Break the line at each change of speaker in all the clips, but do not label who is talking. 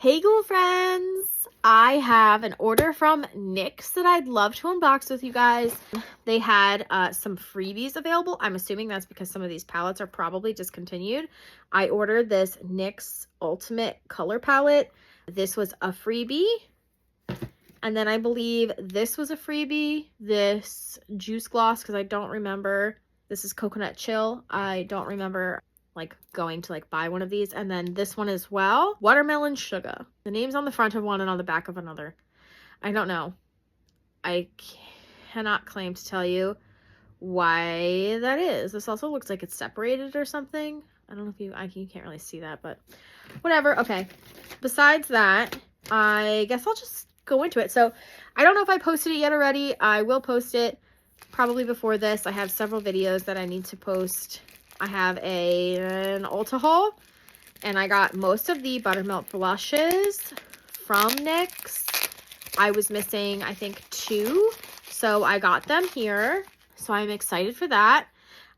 Hey Ghoulfriends! I have an order from NYX that I'd love to unbox with you guys. They had some freebies available. I'm assuming that's because some of these palettes are probably discontinued. I ordered this NYX Ultimate Color Palette. This was a freebie. And then I believe this was a freebie. This Juice Gloss, because I don't remember. This is Coconut Chill. I don't remember like going to like buy one of these. And then this one as well, Watermelon Sugar. The name's on the front of one and on the back of another. I don't know. I cannot claim to tell you why that is. This also looks like it's separated or something. I don't know if you can't really see that, but whatever. Okay. Besides that, I guess I'll just go into it. So I don't know if I posted it yet already. I will post it probably before this. I have several videos that I need to post. I have an Ulta haul, and I got most of the Buttermilk blushes from NYX. I was missing, I think, 2, so I got them here. So I'm excited for that.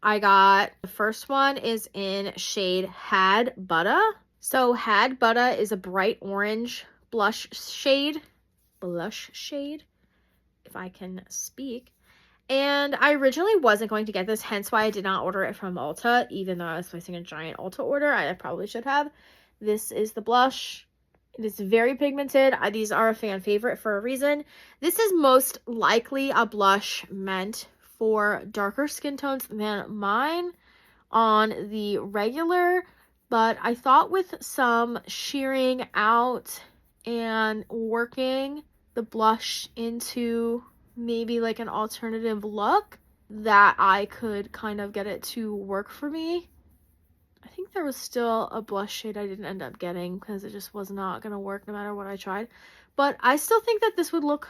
I got, the first one is in shade Had Butter. So Had Butter is a bright orange blush shade, if I can speak. And I originally wasn't going to get this, hence why I did not order it from Ulta, even though I was placing a giant Ulta order. I probably should have. This is the blush. It is very pigmented. These are a fan favorite for a reason. This is most likely a blush meant for darker skin tones than mine on the regular, but I thought with some shearing out and working the blush into maybe like an alternative look that I could kind of get it to work for me. I think there was still a blush shade I didn't end up getting because it just was not going to work no matter what I tried. But I still think that this would look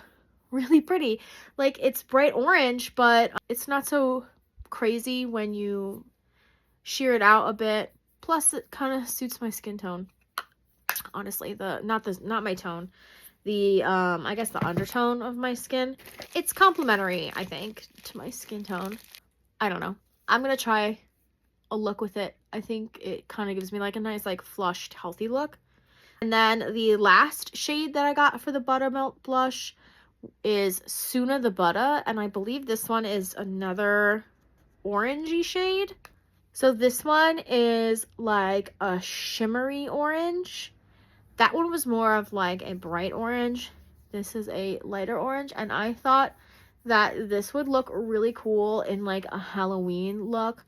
really pretty. Like, it's bright orange, but it's not so crazy when you shear it out a bit. Plus, it kind of suits my skin tone. Honestly, not my tone. The I guess the undertone of my skin. It's complementary, I think, to my skin tone. I don't know. I'm gonna try a look with it. I think it kind of gives me like a nice like flushed healthy look. And then the last shade that I got for the Buttermilk blush is Sooner the Butter, and I believe this one is another orangey shade. So this one is like a shimmery orange. That one was more of like a bright orange. This is a lighter orange, and I thought that this would look really cool in like a Halloween look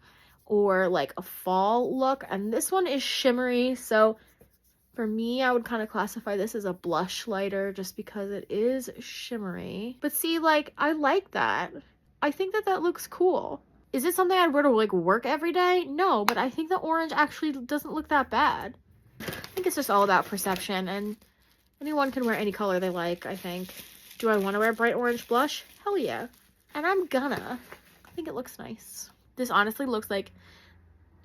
or like a fall look. And this one is shimmery, so for me, I would kind of classify this as a blush lighter just because it is shimmery. But see, like, I like that. I think that looks cool. Is it something I'd wear to like work every day? No, but I think the orange actually doesn't look that bad. I think it's just all about perception, and anyone can wear any color they like, I think. Do I want to wear bright orange blush? Hell yeah. And I'm gonna. I think it looks nice. This honestly looks like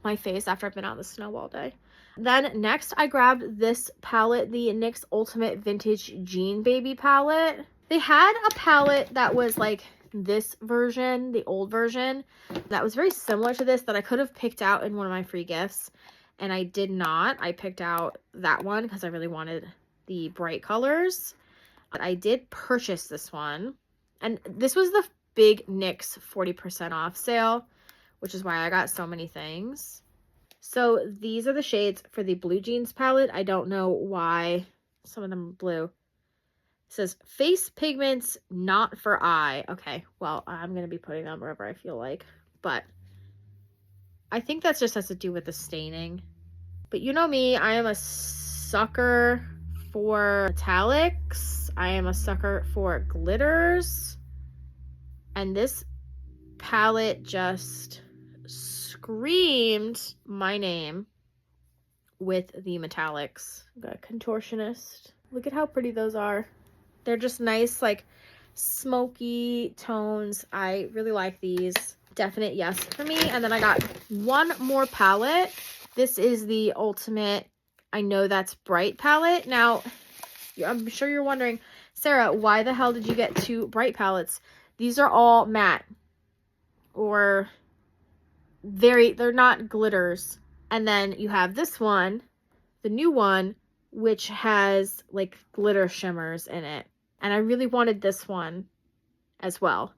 my face after I've been out in the snow all day. Then next I grabbed this palette, the NYX Ultimate Vintage Jean Baby palette. They had a palette that was like this version, the old version, that was very similar to this that I could have picked out in one of my free gifts. And I did not. I picked out that one because I really wanted the bright colors. But I did purchase this one. And this was the big NYX 40% off sale, which is why I got so many things. So these are the shades for the Blue Jeans palette. I don't know why some of them are blue. It says face pigments not for eye. Okay, well, I'm going to be putting them wherever I feel like. But I think that just has to do with the staining. But you know me, I am a sucker for metallics. I am a sucker for glitters. And this palette just screamed my name with the metallics. Got a contortionist. Look at how pretty those are. They're just nice, like, smoky tones. I really like these. Definite yes for me. And then I got one more palette. This is the Ultimate I Know That's Bright palette. Now, I'm sure you're wondering, Sarah, why the hell did you get 2 bright palettes? These are all matte, or they're not glitters. And then you have this one, the new one, which has like glitter shimmers in it. And I really wanted this one as well.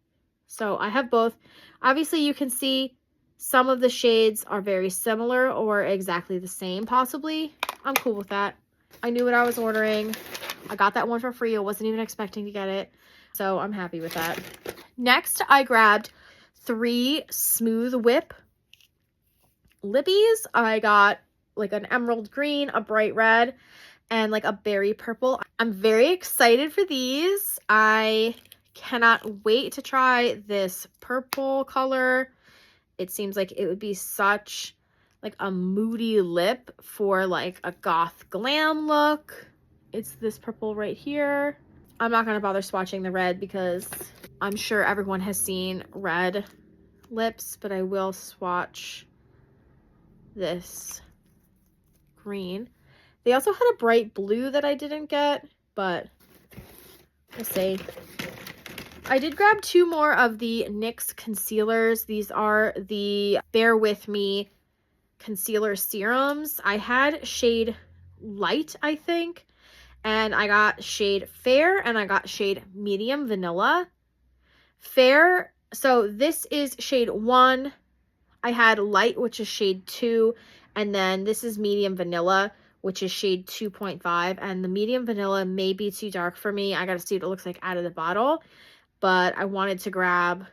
So I have both. Obviously, you can see some of the shades are very similar or exactly the same, possibly. I'm cool with that. I knew what I was ordering. I got that one for free. I wasn't even expecting to get it. So I'm happy with that. Next, I grabbed 3 Smooth Whip lippies. I got like an emerald green, a bright red, and like a berry purple. I'm very excited for these. I cannot wait to try this purple color. It seems like it would be such like a moody lip for like a goth glam look. It's this purple right here. I'm not gonna bother swatching the red because I'm sure everyone has seen red lips, but I will swatch this green. They also had a bright blue that I didn't get, but we'll see. I did grab 2 more of the NYX concealers. These are the Bear With Me concealer serums. I had shade light, I think, and I got shade fair, and I got shade medium vanilla. Fair, so this is shade 1. I had light, which is shade 2, and then this is medium vanilla, which is shade 2.5, and the medium vanilla may be too dark for me. I gotta see what it looks like out of the bottle, but I wanted to grab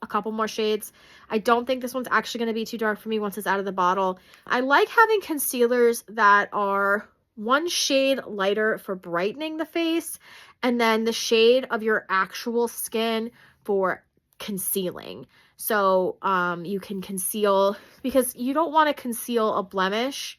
a couple more shades. I don't think this one's actually gonna be too dark for me once it's out of the bottle. I like having concealers that are 1 shade lighter for brightening the face, and then the shade of your actual skin for concealing. So you can conceal, because you don't want to conceal a blemish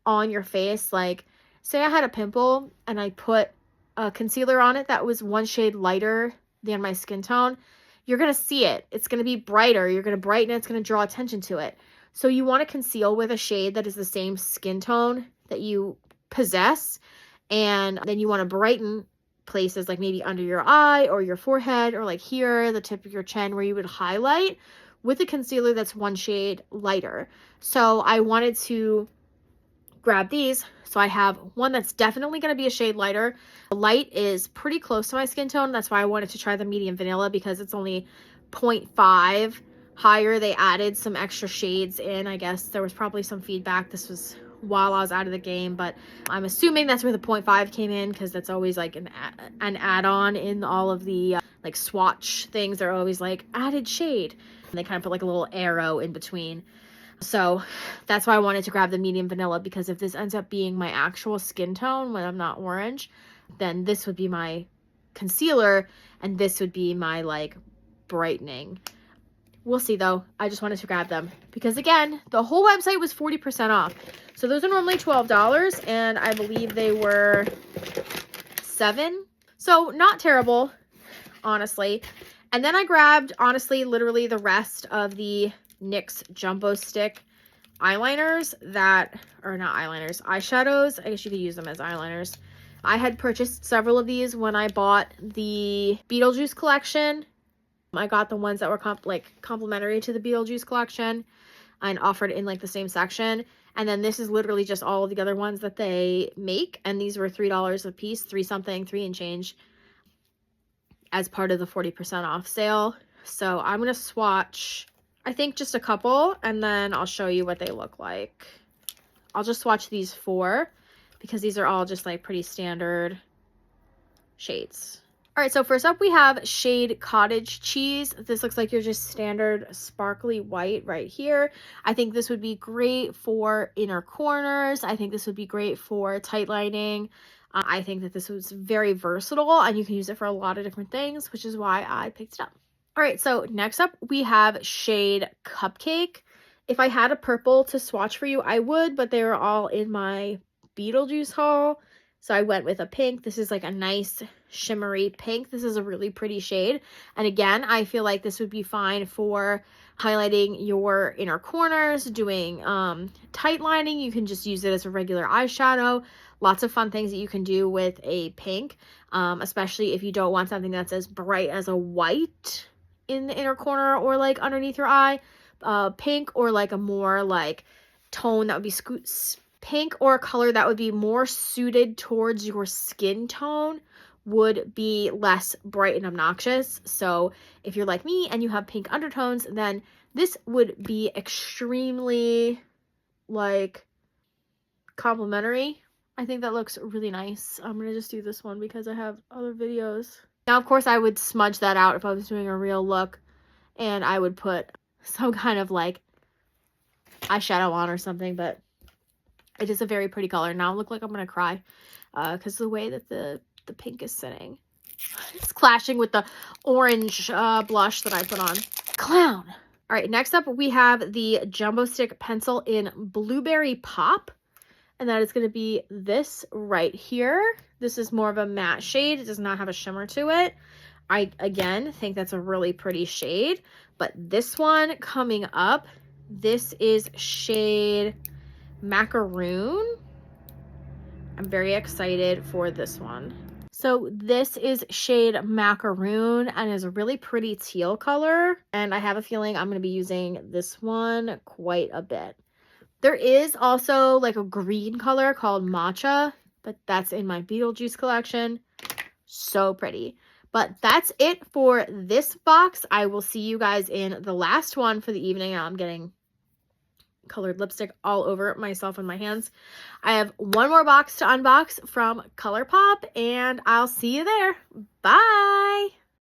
on your face. Like, say I had a pimple and I put a concealer on it that was 1 shade lighter than my skin tone, you're going to see it. It's going to be brighter. You're going to brighten it. It's going to draw attention to it. So you want to conceal with a shade that is the same skin tone that you possess, and then you want to brighten places like maybe under your eye or your forehead or like here, the tip of your chin, where you would highlight with a concealer that's 1 shade lighter. So I wanted to grab these. So I have one that's definitely going to be a shade lighter. The light is pretty close to my skin tone. That's why I wanted to try the medium vanilla, because it's only 0.5 higher. They added some extra shades in. I guess there was probably some feedback. This was while I was out of the game, but I'm assuming that's where the 0.5 came in, because that's always like an add-on in all of the like swatch things. They're always like added shade, and they kind of put like a little arrow in between. So that's why I wanted to grab the medium vanilla, because if this ends up being my actual skin tone when I'm not orange, then this would be my concealer and this would be my like brightening. We'll see though. I just wanted to grab them because, again, the whole website was 40% off. So those are normally $12, and I believe they were $7. So not terrible, honestly. And then I grabbed, honestly, literally the rest of the NYX Jumbo Stick eyeliners that are not eyeliners, eyeshadows. I guess you could use them as eyeliners. I had purchased several of these when I bought the Beetlejuice collection. I got the ones that were complimentary to the Beetlejuice collection and offered in like the same section. And then this is literally just all of the other ones that they make. And these were $3 a piece, 3 and change, as part of the 40% off sale. So I'm going to swatch, I think, just a couple, and then I'll show you what they look like. I'll just swatch these 4 because these are all just like pretty standard shades. All right, so first up we have shade Cottage Cheese. This looks like your just standard sparkly white right here. I think this would be great for inner corners. I think this would be great for tight lining. I think that this was very versatile and you can use it for a lot of different things, which is why I picked it up. All right, so next up we have shade Cupcake. If I had a purple to swatch for you, I would, but they were all in my Beetlejuice haul. So I went with a pink. This is like a nice shimmery pink. This is a really pretty shade. And again, I feel like this would be fine for highlighting your inner corners, doing tight lining. You can just use it as a regular eyeshadow. Lots of fun things that you can do with a pink, especially if you don't want something that's as bright as a white in the inner corner or like underneath your eye. Pink or like a more like tone that would be pink or a color that would be more suited towards your skin tone would be less bright and obnoxious. So if you're like me and you have pink undertones, then this would be extremely like complimentary. I think that looks really nice. I'm gonna just do this one because I have other videos. Now, of course, I would smudge that out if I was doing a real look, and I would put some kind of like eyeshadow on or something, but it is a very pretty color. Now I look like I'm gonna cry because the way that the pink is sitting, it's clashing with the orange blush that I put on. Clown. All right, next up we have the Jumbo Stick Pencil in Blueberry Pop, and that is going to be this right here. This is more of a matte shade. It does not have a shimmer to it. I, again, think that's a really pretty shade, but this one coming up, this is shade Macaroon. I'm very excited for this one. So this is shade Macaroon and is a really pretty teal color. And I have a feeling I'm going to be using this one quite a bit. There is also like a green color called Matcha, but that's in my Beetlejuice collection. So pretty. But that's it for this box. I will see you guys in the last one for the evening. I'm getting colored lipstick all over myself and my hands. I have one more box to unbox from ColourPop, and I'll see you there. Bye!